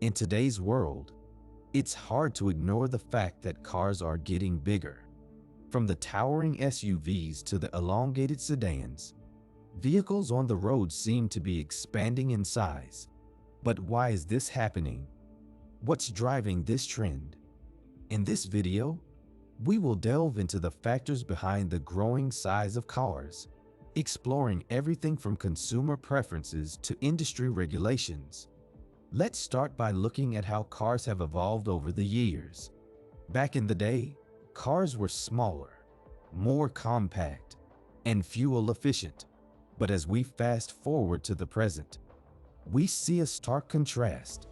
In today's world, it's hard to ignore the fact that cars are getting bigger. From the towering SUVs to the elongated sedans, vehicles on the road seem to be expanding in size. But why is this happening? What's driving this trend? In this video, we will delve into the factors behind the growing size of cars, exploring everything from consumer preferences to industry regulations. Let's start by looking at how cars have evolved over the years. Back in the day, cars were smaller, more compact, and fuel efficient. But as we fast forward to the present, we see a stark contrast.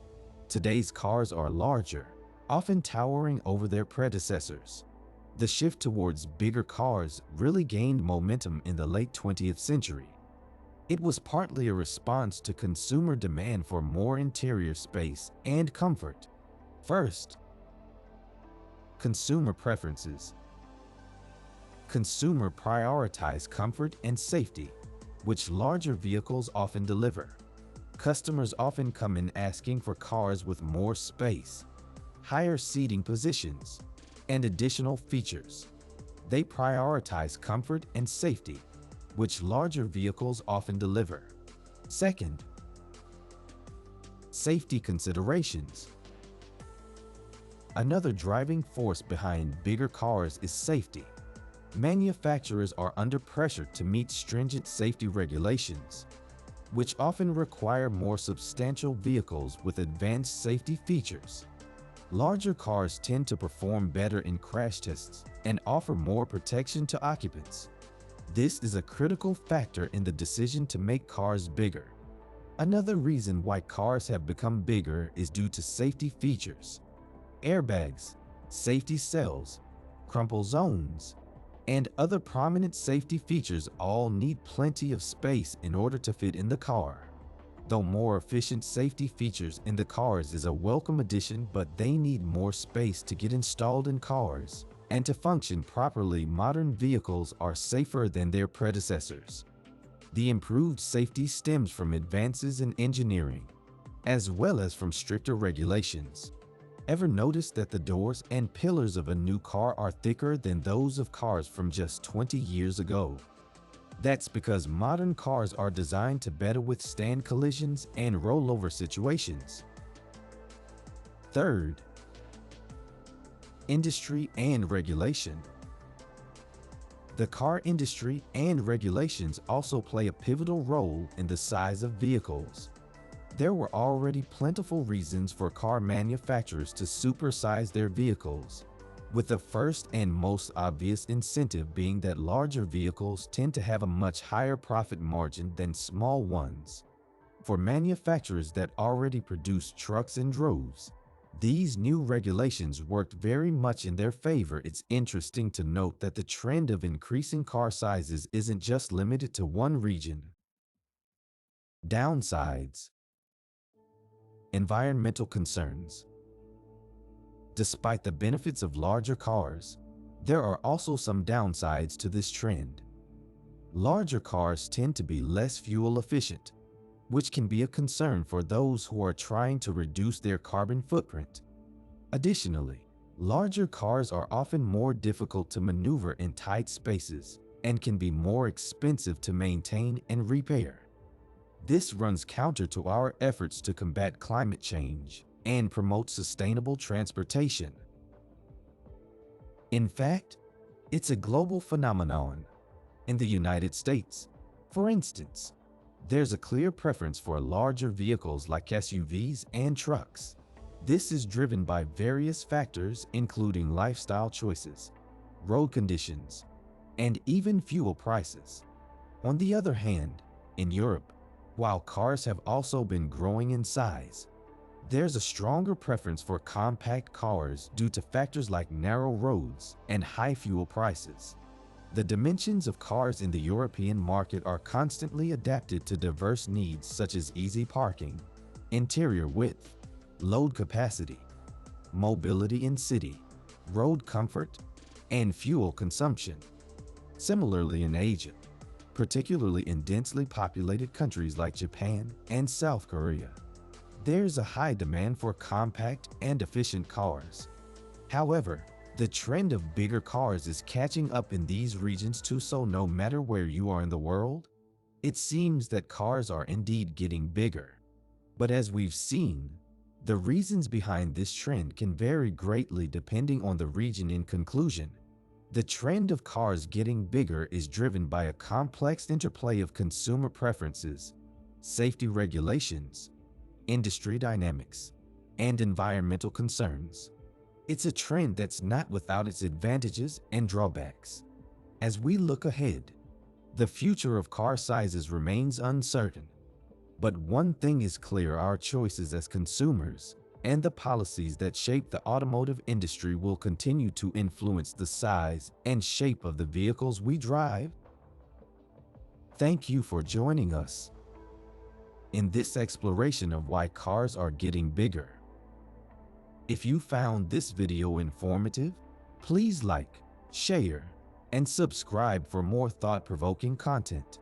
Today's cars are larger, often towering over their predecessors. The shift towards bigger cars really gained momentum in the late 20th century. It was partly a response to consumer demand for more interior space and comfort. First, consumer preferences. Consumers prioritize comfort and safety, which larger vehicles often deliver. Customers often come in asking for cars with more space, higher seating positions, and additional features. They prioritize comfort and safety, which larger vehicles often deliver. Second, safety considerations. Another driving force behind bigger cars is safety. Manufacturers are under pressure to meet stringent safety regulations, which often require more substantial vehicles with advanced safety features. Larger cars tend to perform better in crash tests and offer more protection to occupants. This is a critical factor in the decision to make cars bigger. Another reason why cars have become bigger is due to safety features. Airbags, safety cells, crumple zones, and other prominent safety features all need plenty of space in order to fit in the car. Though more efficient safety features in the cars is a welcome addition, but they need more space to get installed in cars. And to function properly, modern vehicles are safer than their predecessors. The improved safety stems from advances in engineering, as well as from stricter regulations. Ever notice that the doors and pillars of a new car are thicker than those of cars from just 20 years ago? That's because modern cars are designed to better withstand collisions and rollover situations. Third, industry and regulation. The car industry and regulations also play a pivotal role in the size of vehicles. There were already plentiful reasons for car manufacturers to supersize their vehicles, with the first and most obvious incentive being that larger vehicles tend to have a much higher profit margin than small ones. For manufacturers that already produce trucks in droves, these new regulations worked very much in their favor. It's interesting to note that the trend of increasing car sizes isn't just limited to one region. Downsides. Environmental concerns. Despite the benefits of larger cars, there are also some downsides to this trend. Larger cars tend to be less fuel efficient, which can be a concern for those who are trying to reduce their carbon footprint. Additionally, larger cars are often more difficult to maneuver in tight spaces and can be more expensive to maintain and repair. This runs counter to our efforts to combat climate change and promote sustainable transportation. In fact, it's a global phenomenon. In the United States, for instance, there's a clear preference for larger vehicles like SUVs and trucks. This is driven by various factors including lifestyle choices, road conditions, and even fuel prices. On the other hand, in Europe, while cars have also been growing in size, there's a stronger preference for compact cars due to factors like narrow roads and high fuel prices. The dimensions of cars in the European market are constantly adapted to diverse needs such as easy parking, interior width, load capacity, mobility in city, road comfort, and fuel consumption. Similarly in Asia, particularly in densely populated countries like Japan and South Korea, there's a high demand for compact and efficient cars. However, the trend of bigger cars is catching up in these regions too, so no matter where you are in the world, it seems that cars are indeed getting bigger. But as we've seen, the reasons behind this trend can vary greatly depending on the region. In conclusion, the trend of cars getting bigger is driven by a complex interplay of consumer preferences, safety regulations, industry dynamics, and environmental concerns. It's a trend that's not without its advantages and drawbacks. As we look ahead, the future of car sizes remains uncertain. But one thing is clear: our choices as consumers and the policies that shape the automotive industry will continue to influence the size and shape of the vehicles we drive. Thank you for joining us in this exploration of why cars are getting bigger. If you found this video informative, please like, share, and subscribe for more thought-provoking content.